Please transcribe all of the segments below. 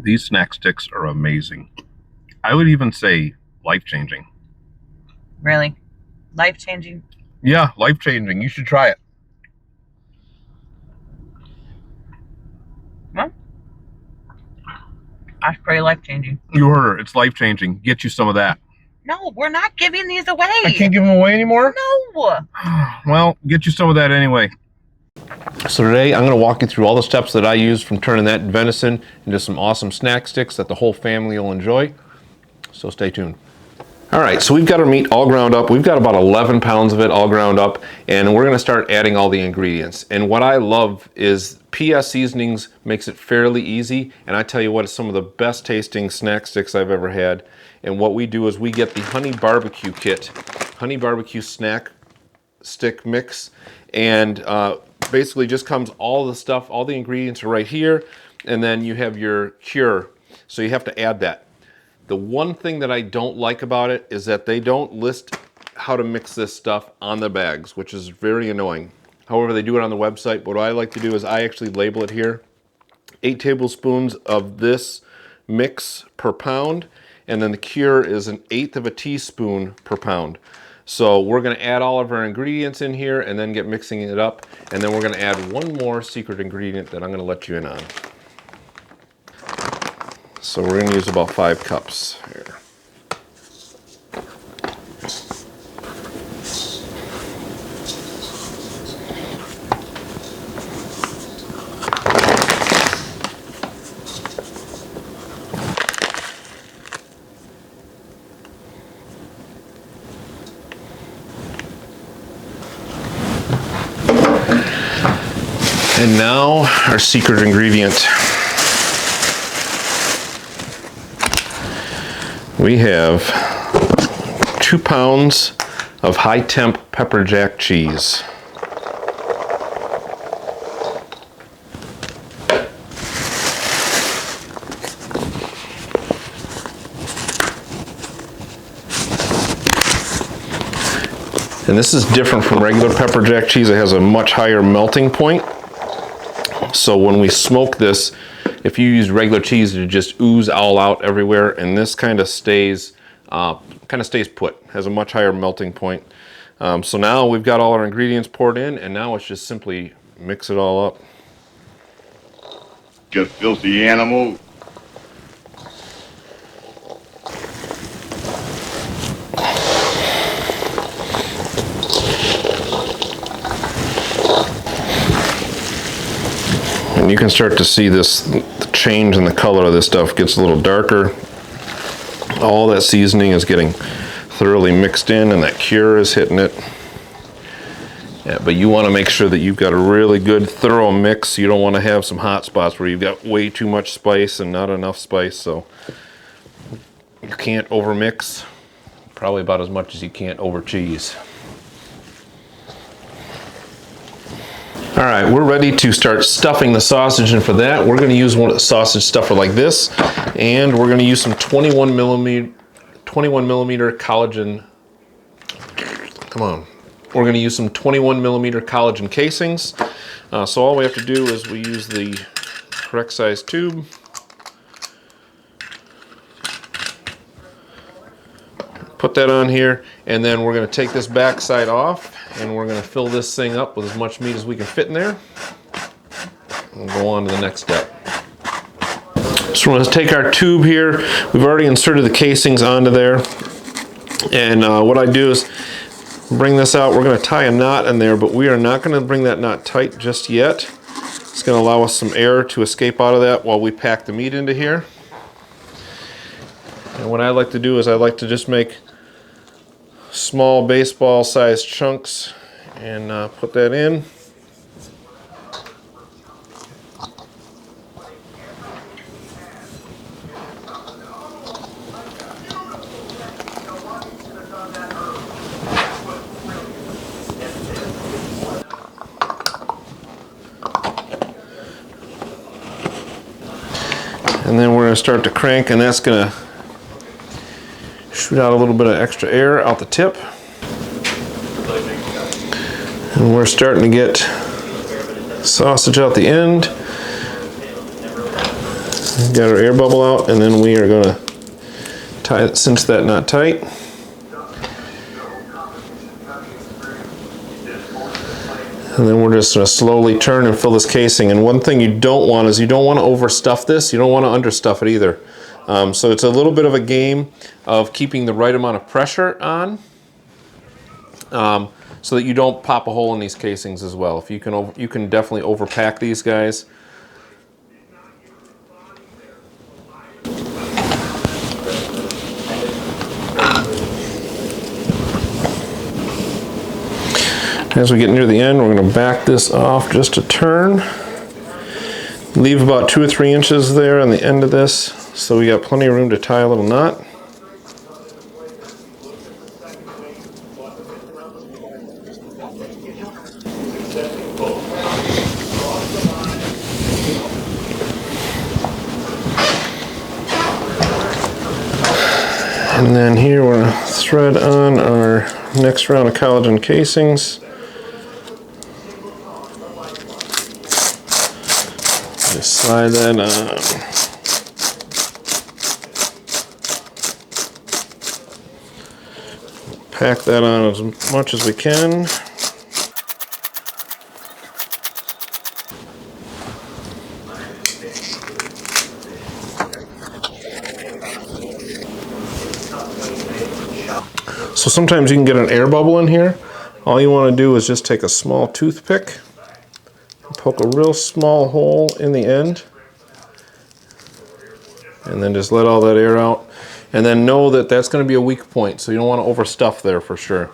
These snack sticks are amazing. I would even say life-changing. Really? Life-changing? Yeah, life-changing. You should try it. Well, that's pretty life-changing. You heard her. It's life-changing. Get you some of that. No, we're not giving these away. I can't give them away anymore? No. Well, get you some of that anyway. So today I'm going to walk you through all the steps that I use from turning that venison into some awesome snack sticks that the whole family will enjoy. So stay tuned. All right, so we've got our meat all ground up. We've got about 11 pounds of it all ground up, and we're going to start adding all the ingredients. And what I love is PS Seasonings makes it fairly easy, and I tell you what, it's some of the best tasting snack sticks I've ever had. And what we do is we get the honey barbecue kit, honey barbecue snack stick mix, and basically just comes all the stuff, all the ingredients are right here, and then you have your cure, so you have to add that. The one thing that I don't like about it is that they don't list how to mix this stuff on the bags, which is very annoying. However, they do it on the website, but what I like to do is I actually label it here. 8 tablespoons of this mix per pound, and then the cure is 1/8 of a teaspoon per pound. So we're going to add all of our ingredients in here and then get mixing it up, and then we're going to add one more secret ingredient that I'm going to let you in on. So we're going to use about 5 cups here. And now our secret ingredient. We have 2 pounds of high temp pepper jack cheese. And this is different from regular pepper jack cheese. It has a much higher melting point. So when we smoke this, if you use regular cheese, it just ooze all out everywhere, and this kind of stays put. Has a much higher melting point. So now we've got all our ingredients poured in, and now it's just simply mix it all up. You filthy animal. And you can start to see this change in the color of this stuff. Gets a little darker. All that seasoning is getting thoroughly mixed in, and that cure is hitting it. Yeah, but you want to make sure that you've got a really good thorough mix. You don't want to have some hot spots where you've got way too much spice and not enough spice. So you can't overmix, probably about as much as you can't over cheese. All right, we're ready to start stuffing the sausage, and for that, we're going to use one of the sausage stuffer like this, and we're going to use some 21 millimeter collagen. Come on. We're going to use some 21 millimeter collagen casings. So all we have to do is we use the correct size tube. Put that on here, and then we're going to take this back side off, and we're going to fill this thing up with as much meat as we can fit in there. We'll go on to the next step. So we're going to take our tube here. We've already inserted the casings onto there. And what I do is bring this out. We're going to tie a knot in there, but we are not going to bring that knot tight just yet. It's going to allow us some air to escape out of that while we pack the meat into here. And what I like to do is I like to just make small baseball sized chunks and put that in. And then we're going to start to crank, and that's going to shoot out a little bit of extra air out the tip. And we're starting to get sausage out the end. Got our air bubble out, and then we are going to cinch that knot tight. And then we're just going to slowly turn and fill this casing. And one thing you don't want is you don't want to overstuff this. You don't want to understuff it either. So it's a little bit of a game of keeping the right amount of pressure on, so that you don't pop a hole in these casings as well. If you can definitely overpack these guys. As we get near the end, we're going to back this off just a turn. Leave about 2 or 3 inches there on the end of this, so we got plenty of room to tie a little knot. And then here we're going to thread on our next round of collagen casings. Just slide that on. Pack that on as much as we can. So sometimes you can get an air bubble in here. All you want to do is just take a small toothpick, poke a real small hole in the end, and then just let all that air out. And then know that that's going to be a weak point, so you don't want to overstuff there for sure.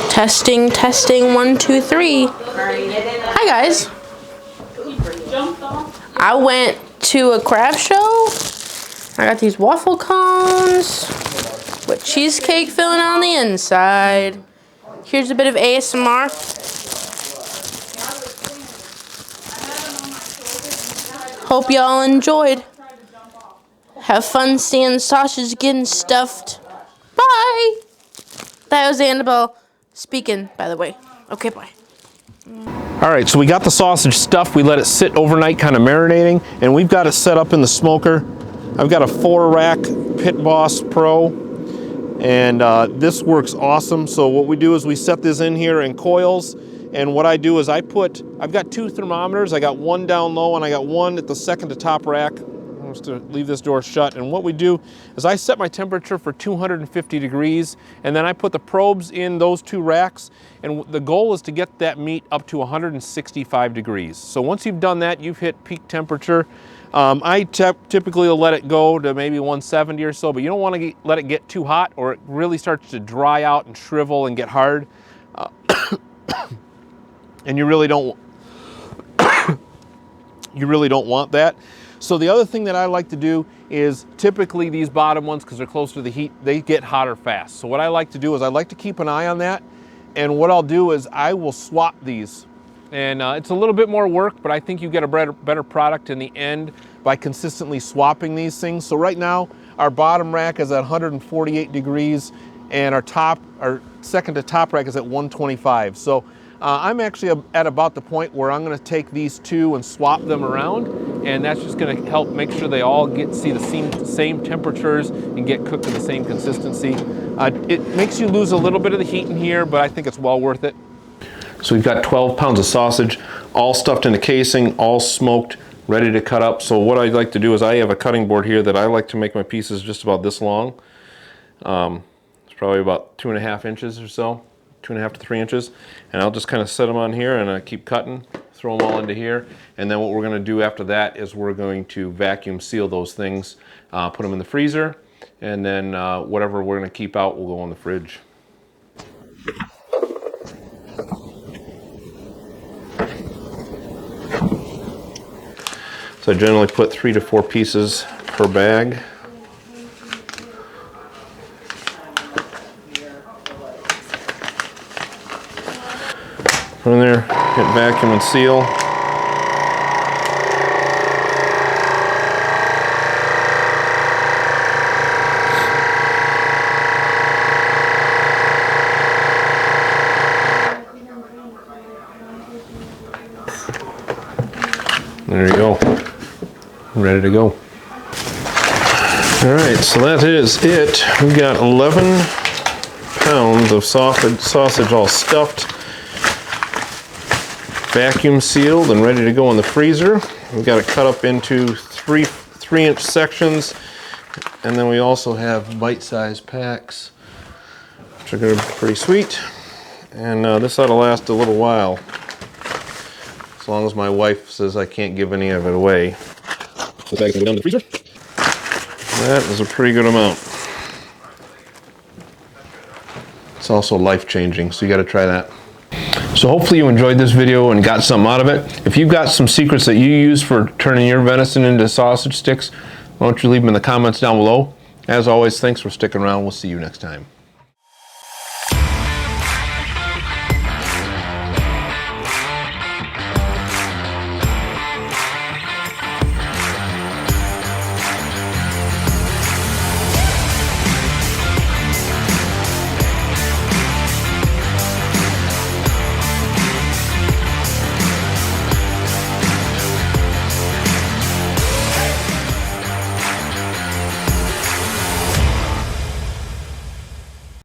Testing, testing, 1, 2, 3. Hi guys. I went to a craft show. I got these waffle cones with cheesecake filling on the inside. Here's a bit of ASMR. Hope y'all enjoyed. Have fun seeing the sausage getting stuffed. Bye. That was Annabelle speaking, by the way. Okay, bye. All right, so we got the sausage stuffed. We let it sit overnight, kind of marinating, and we've got it set up in the smoker. I've got a 4-rack Pit Boss Pro, and this works awesome. So what we do is we set this in here in coils, and what I do is I've got 2 thermometers. I got one down low, and I got one at the second to top rack. Just to leave this door shut. And what we do is I set my temperature for 250 degrees, and then I put the probes in those 2 racks, and the goal is to get that meat up to 165 degrees. So once you've done that, you've hit peak temperature. I typically will let it go to maybe 170 or so, but you don't want to let it get too hot, or it really starts to dry out and shrivel and get hard. And you really don't want that. So the other thing that I like to do is typically these bottom ones, because they're closer to the heat, they get hotter fast. So what I like to do is I like to keep an eye on that. And what I'll do is I will swap these. And it's a little bit more work, but I think you get a better product in the end by consistently swapping these things. So right now, our bottom rack is at 148 degrees, and our second to top rack is at 125. So I'm actually at about the point where I'm going to take these 2 and swap them around, and that's just going to help make sure they all see the same temperatures and get cooked to the same consistency. It makes you lose a little bit of the heat in here, but I think it's well worth it. So we've got 12 pounds of sausage, all stuffed in a casing, all smoked, ready to cut up. So what I like to do is I have a cutting board here that I like to make my pieces just about this long. It's probably about 2.5 inches or so. 2.5 to 3 inches, and I'll just kind of set them on here and I keep cutting, throw them all into here, and then what we're going to do after that is we're going to vacuum seal those things, put them in the freezer, and then whatever we're going to keep out will go in the fridge. So I generally put 3 to 4 pieces per bag. Put in there, hit vacuum and seal. ready to go. All right, so that is it. We've got 11 pounds of sausage all stuffed, vacuum sealed and ready to go in the freezer. We've got it cut up into 3-inch sections, and then we also have bite-sized packs, which are going to be pretty sweet. And this ought to last a little while, as long as my wife says I can't give any of it away. The bag's gonna go down in the freezer. That is a pretty good amount. It's also life-changing, so you got to try that. So hopefully you enjoyed this video and got something out of it. If you've got some secrets that you use for turning your venison into sausage sticks, why don't you leave them in the comments down below. As always, thanks for sticking around. We'll see you next time.